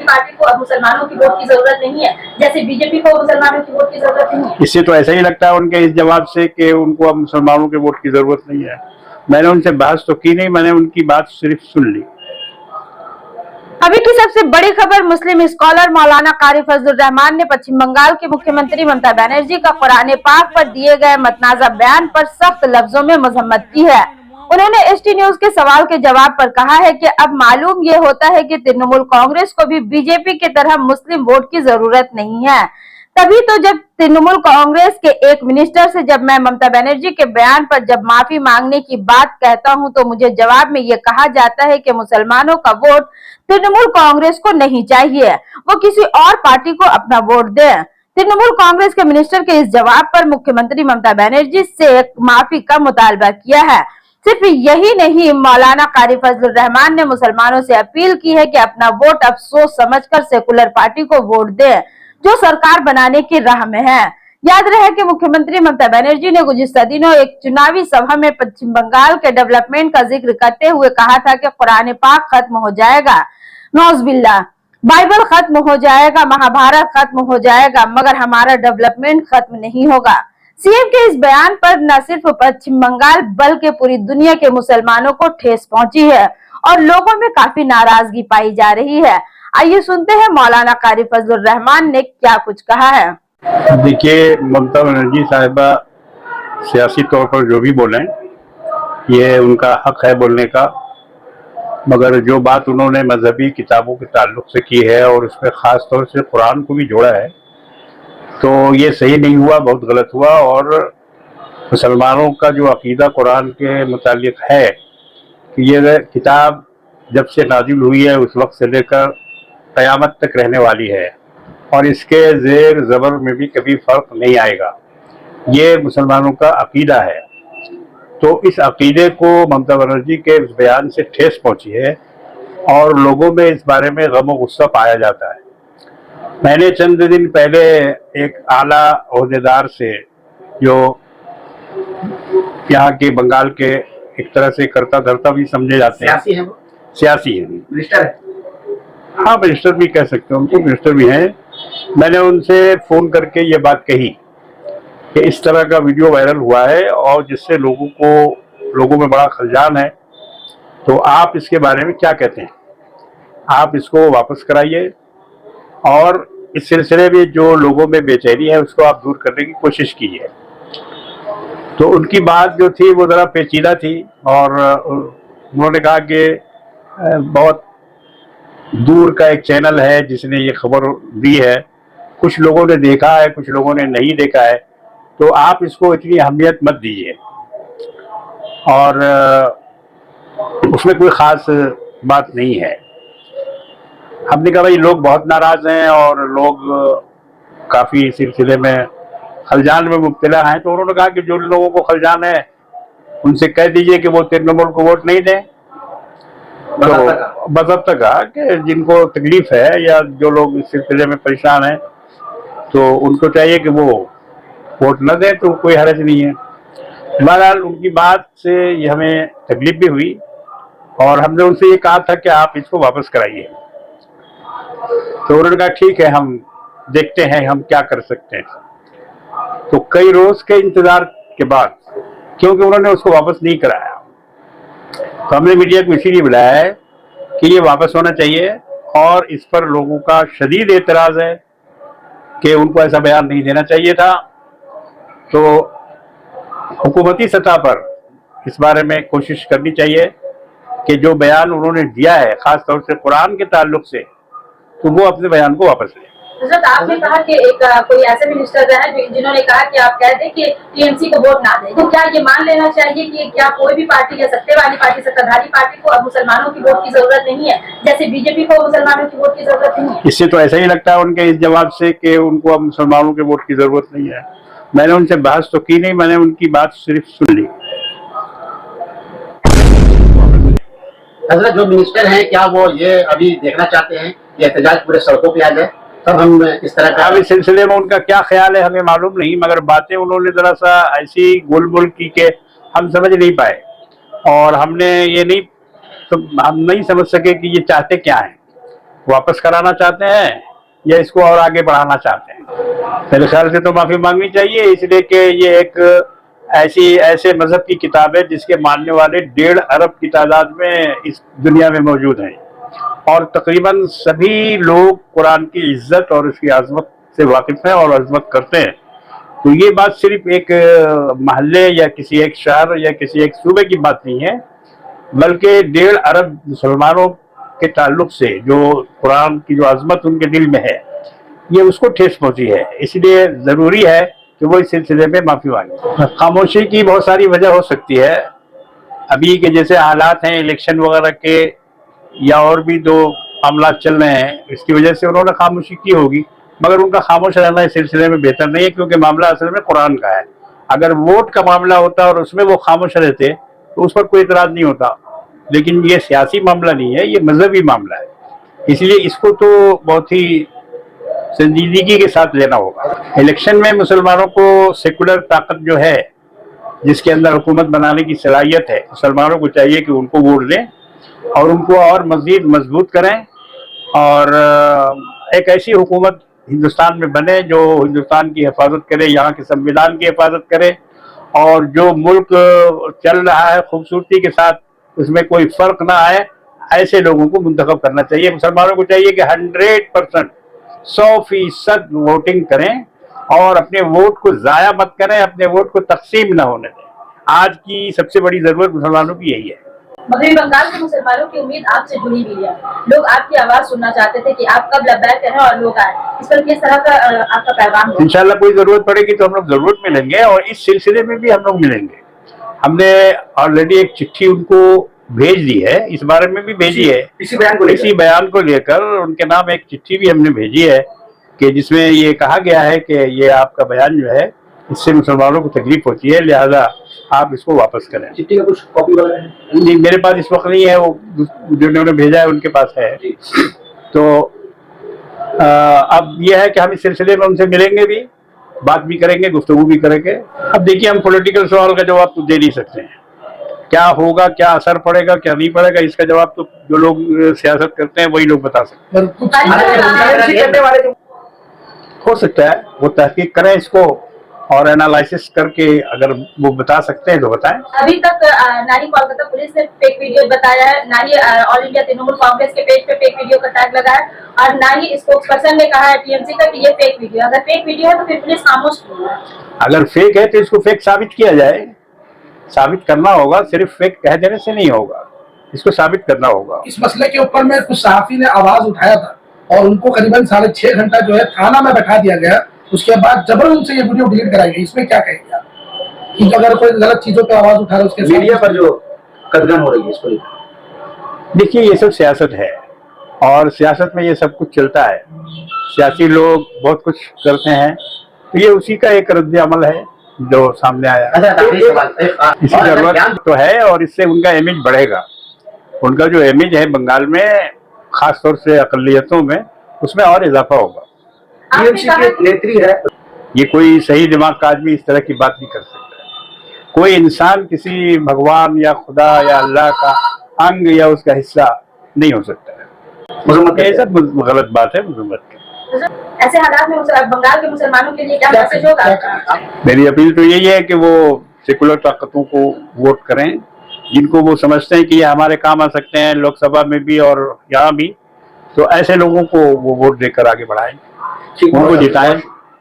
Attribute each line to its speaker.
Speaker 1: Party को अब मुसलमानों की वोट की जरूरत नहीं है, जैसे बीजेपी को मुसलमानों की वोट की जरूरत नहीं है?
Speaker 2: इससे तो ऐसा ही लगता है उनके इस जवाब से कि उनको अब मुसलमानों के वोट की जरूरत नहीं है। मैंने उनसे बहस तो की नहीं, मैंने उनकी बात सिर्फ सुन ली।
Speaker 3: अभी की सबसे बड़ी खबर, मुस्लिम स्कॉलर मौलाना कारी फजलुर रहमान ने पश्चिम बंगाल की मुख्यमंत्री ममता बनर्जी का कुरान पाक पर दिए गए मतनाजा बयान पर सख्त लफ्जों में मजम्मत की है। उन्होंने एसटी न्यूज के सवाल के जवाब पर कहा है कि अब मालूम ये होता है कि तृणमूल कांग्रेस को भी बीजेपी की तरह मुस्लिम वोट की जरूरत नहीं है। तभी तो जब तृणमूल कांग्रेस के एक मिनिस्टर से जब मैं ममता बनर्जी के बयान पर जब माफी मांगने की बात कहता हूं तो मुझे जवाब में ये कहा जाता है कि मुसलमानों का वोट तृणमूल कांग्रेस को नहीं चाहिए, वो किसी और पार्टी को अपना वोट दे। तृणमूल कांग्रेस के मिनिस्टर के इस जवाब पर मुख्यमंत्री ममता बनर्जी से माफी का मुतालबा किया है। सिर्फ यही नहीं, मौलाना कारी फजलुर रहमान ने मुसलमानों से अपील की है कि अपना वोट अब सोच समझकर सेकुलर पार्टी को वोट दे जो सरकार बनाने की राह में है। याद रहे कि मुख्यमंत्री ममता बनर्जी ने गुज़िश्ता दिनों एक चुनावी सभा में पश्चिम बंगाल के डेवलपमेंट का जिक्र करते हुए कहा था कि कुरान पाक खत्म हो जाएगा, नौज़बिल्लाह, बाइबल खत्म हो जाएगा, महाभारत खत्म हो जाएगा, मगर हमारा डेवलपमेंट खत्म नहीं होगा। सीएम के इस बयान पर न सिर्फ पश्चिम बंगाल बल्कि पूरी दुनिया के मुसलमानों को ठेस पहुंची है और लोगों में काफी नाराजगी पाई जा रही है। आइए सुनते हैं मौलाना कारी फजलुर रहमान ने क्या कुछ कहा है।
Speaker 2: देखिए, ममता बनर्जी साहिबा सियासी तौर पर जो भी बोलें, ये उनका हक है बोलने का, मगर जो बात उन्होंने मजहबी किताबों के ताल्लुक से की है और उसमें ख़ास तौर से कुरान को भी जोड़ा है, तो ये सही नहीं हुआ, बहुत गलत हुआ। और मुसलमानों का जो अकीदा कुरान के मुतालिक है कि ये किताब जब से नाजिल हुई है उस वक्त से लेकर क़यामत तक रहने वाली है और इसके ज़ेर ज़बर में भी कभी फ़र्क नहीं आएगा, ये मुसलमानों का अकीदा है। तो इस अकीदे को ममता बनर्जी के इस बयान से ठेस पहुंची है और लोगों में इस बारे में गम और गुस्सा पाया जाता है। मैंने चंद दिन पहले एक आला ओहदेदार से, जो यहाँ के बंगाल के एक तरह से करता धरता भी समझे जाते हैं, सियासी है, मिनिस्टर है, हाँ मिनिस्टर भी कह सकते हैं उनको, मिनिस्टर भी हैं। मैंने उनसे फ़ोन करके ये बात कही कि इस तरह का वीडियो वायरल हुआ है और जिससे लोगों में बड़ा खलजान है, तो आप इसके बारे में क्या कहते हैं? आप इसको वापस कराइए और इस सिलसिले में जो लोगों में बेचैनी है उसको आप दूर करने की कोशिश कीजिए। तो उनकी बात जो थी वो ज़रा पेचीदा थी और उन्होंने कहा कि बहुत दूर का एक चैनल है जिसने ये खबर दी है, कुछ लोगों ने देखा है, कुछ लोगों ने नहीं देखा है, तो आप इसको इतनी अहमियत मत दीजिए। और उसमें कोई ख़ास बात नहीं है। हमने कहा भाई लोग बहुत नाराज़ हैं और लोग काफ़ी इस सिलसिले में खलजान में मुब्तला हैं, तो उन्होंने कहा कि जो लोगों को खलजान है उनसे कह दीजिए कि वो तृणमूल को वोट नहीं दें। तो बज़ाब्ता कहा कि जिनको तकलीफ है या जो लोग इस सिलसिले में परेशान हैं तो उनको चाहिए कि वो वोट न दें, तो कोई हर्ज नहीं है। बहरहाल उनकी बात से हमें तकलीफ भी हुई और हमने उनसे ये कहा था कि आप इसको वापस कराइए। तो उन्होंने कहा ठीक है, हम देखते हैं हम क्या कर सकते हैं। तो कई रोज़ के इंतज़ार के बाद, क्योंकि उन्होंने उसको वापस नहीं कराया, तो हमने मीडिया को इसीलिए बुलाया है कि ये वापस होना चाहिए और इस पर लोगों का शदीद एतराज़ है कि उनको ऐसा बयान नहीं देना चाहिए था। तो हुकूमती सतह पर इस बारे में कोशिश करनी चाहिए कि जो बयान उन्होंने दिया है ख़ास तौर से कुरान के ताल्लुक से, तो वो अपने बयान को वापस लें।
Speaker 1: हज़रत, आपने कहा कि एक कोई ऐसे मिनिस्टर है जिन्होंने कहा कि आप कह दें कि टीएमसी को वोट ना दें, तो क्या ये मान लेना चाहिए कि क्या कोई भी पार्टी या सत्ते वाली पार्टी, सत्ताधारी पार्टी को अब मुसलमानों की वोट की जरूरत नहीं है, जैसे बीजेपी को मुसलमानों की वोट की जरूरत नहीं है?
Speaker 2: इससे तो ऐसा ही लगता है उनके इस जवाब से कि उनको अब मुसलमानों के वोट की जरूरत नहीं है। मैंने उनसे बहस तो की नहीं, मैंने उनकी बात सिर्फ सुन ली।
Speaker 4: हज़रत, जो मिनिस्टर हैं क्या वो ये अभी देखना चाहते हैं कि एहतजाज पूरे सड़कों पे आ जाए, तब हम इस तरह का?
Speaker 2: अब इस सिलसिले में उनका क्या ख्याल है हमें मालूम नहीं, मगर बातें उन्होंने जरा सा ऐसी गोल की कि हम समझ नहीं पाए और हम नहीं समझ सके कि ये चाहते क्या हैं। वापस कराना चाहते हैं या इसको और आगे बढ़ाना चाहते हैं? मेरे ख्याल से तो माफी मांगनी चाहिए, इसलिए कि ये एक ऐसे मजहब की किताब है जिसके मानने वाले 1.5 अरब की तादाद में इस दुनिया में मौजूद हैं और तकरीबन सभी लोग कुरान की इज्जत और उसकी अजमत से वाकिफ हैं और अजमत करते हैं। तो ये बात सिर्फ एक महल्ले या किसी एक शहर या किसी एक सूबे की बात नहीं है, बल्कि 1.5 अरब मुसलमानों के ताल्लुक से जो कुरान की जो अजमत उनके दिल में है, ये उसको ठेस पहुंची है। इसलिए ज़रूरी है कि वो इस सिलसिले में माफ़ी मांगे। खामोशी की बहुत सारी वजह हो सकती है, अभी के जैसे हालात हैं इलेक्शन वगैरह के या और भी दो मामला चल रहे हैं, इसकी वजह से उन्होंने खामोशी की होगी, मगर उनका खामोश रहना इस सिलसिले में बेहतर नहीं है, क्योंकि मामला असल में कुरान का है। अगर वोट का मामला होता और उसमें वो खामोश रहते तो उस पर कोई इतराज़ नहीं होता, लेकिन ये सियासी मामला नहीं है, ये मजहबी मामला है, इसलिए इसको तो बहुत ही संजीदगी के साथ लेना होगा। इलेक्शन में मुसलमानों को सेकुलर ताकत जो है, जिसके अंदर हुकूमत बनाने की सलाहियत है, मुसलमानों को चाहिए कि उनको वोट दें और उनको और मज़ीद मजबूत करें और एक ऐसी हुकूमत हिंदुस्तान में बने जो हिंदुस्तान की हिफाजत करे, यहाँ के संविधान की हिफाजत करे और जो मुल्क चल रहा है खूबसूरती के साथ उसमें कोई फर्क ना आए, ऐसे लोगों को मुंतखब करना चाहिए। मुसलमानों को चाहिए कि 100% 100% वोटिंग करें और अपने वोट को ज़ाया मत करें, अपने वोट को तकसीम न होने दें। आज की सबसे बड़ी ज़रूरत मुसलमानों की यही है।
Speaker 1: मगरबी बंगाल के मुसलमानों की उम्मीद आपसे जुड़ी हुई है, लोग आपकी आवाज सुनना चाहते थे कि आप कब लब्बैक करें और लोग आए, इस पर किस तरह का आपका पैगाम है?
Speaker 2: इंशाल्लाह कोई जरूरत पड़ेगी तो हम लोग जरूर मिलेंगे और इस सिलसिले में भी हम लोग मिलेंगे। हमने ऑलरेडी एक चिट्ठी उनको भेज दी है, इस बारे में भी भेजी है, इसी बयान को लेकर उनके नाम एक चिट्ठी भी हमने भेजी है कि जिसमें ये कहा गया है कि ये आपका बयान जो है इससे मुसलमानों को तकलीफ होती है, लिहाजा आप इसको वापस करें।
Speaker 4: चिट्ठी का कुछ कॉपी वगैरह है?
Speaker 2: नहीं, मेरे पास इस वक्त नहीं है, वो जिन्होंने भेजा है उनके पास है। तो अब यह है कि हम इस सिलसिले में उनसे मिलेंगे भी, बात भी करेंगे, गुफ्तगू भी करेंगे। अब देखिए, हम पॉलिटिकल सवाल का जवाब तो दे नहीं सकते हैं, क्या होगा, क्या असर पड़ेगा, क्या नहीं पड़ेगा, इसका जवाब तो जो लोग सियासत करते हैं वही लोग बता सकते हैं। हो सकता है वो तहकीक करें इसको और एनालिसिस करके अगर वो बता सकते हैं तो बताएं।
Speaker 1: अभी तक ना ही कोलकाता पुलिस ने फेक वीडियो बताया है, ना ही ऑल इंडिया तृणमूल कांग्रेस के पेज पे फेक वीडियो का टैग लगा है और ना ही स्पोक्स पर्सन ने कहा है टीएमसी का कि ये फेक वीडियो। अगर फेक वीडियो है तो फिर पुलिस खामोश क्यों है?
Speaker 2: अगर फेक है तो इसको फेक साबित किया जाए, साबित करना होगा, सिर्फ फेक कह देने से नहीं होगा, इसको साबित करना होगा।
Speaker 5: इस मसले के ऊपर में कुछ सहाफी ने आवाज उठाया था और उनको करीबन 6.5 घंटा जो है थाना में बैठा दिया गया, उसके बाद जबरन उनसे ये वीडियो डिलीट कराई गई। इसमें क्या कहेंगे आप कि अगर कोई गलत चीजों पे आवाज उठा रहा है उसके
Speaker 4: मीडिया पर जो कदगन हो रही है इसको?
Speaker 2: देखिए, ये सब सियासत है और सियासत में ये सब कुछ चलता है, सियासी लोग बहुत कुछ करते हैं, तो ये उसी का एक रद्द अमल है जो सामने आया। इसी जरूरत तो है और इससे उनका इमेज बढ़ेगा। उनका जो इमेज है बंगाल में, खास तौर से अकलियतों में, उसमें और इजाफा होगा।
Speaker 1: टीएमसी के
Speaker 4: नेत्री है,
Speaker 2: ये कोई सही दिमाग का आदमी इस तरह की बात नहीं कर सकता। कोई इंसान किसी भगवान या खुदा या अल्लाह का अंग या उसका हिस्सा नहीं हो सकता है। ये सब गलत बात है मुसलमान की।
Speaker 1: ऐसे हालात में बंगाल के मुसलमानों के लिए क्या मैसेज होगा?
Speaker 2: मेरी अपील तो यही है कि वो सेकुलर ताकतों को वोट करें, जिनको वो समझते हैं कि ये हमारे काम आ सकते हैं, लोकसभा में भी और यहाँ भी, तो ऐसे लोगों को वो वोट देकर आगे बढ़ाएं, उनको जिताएं।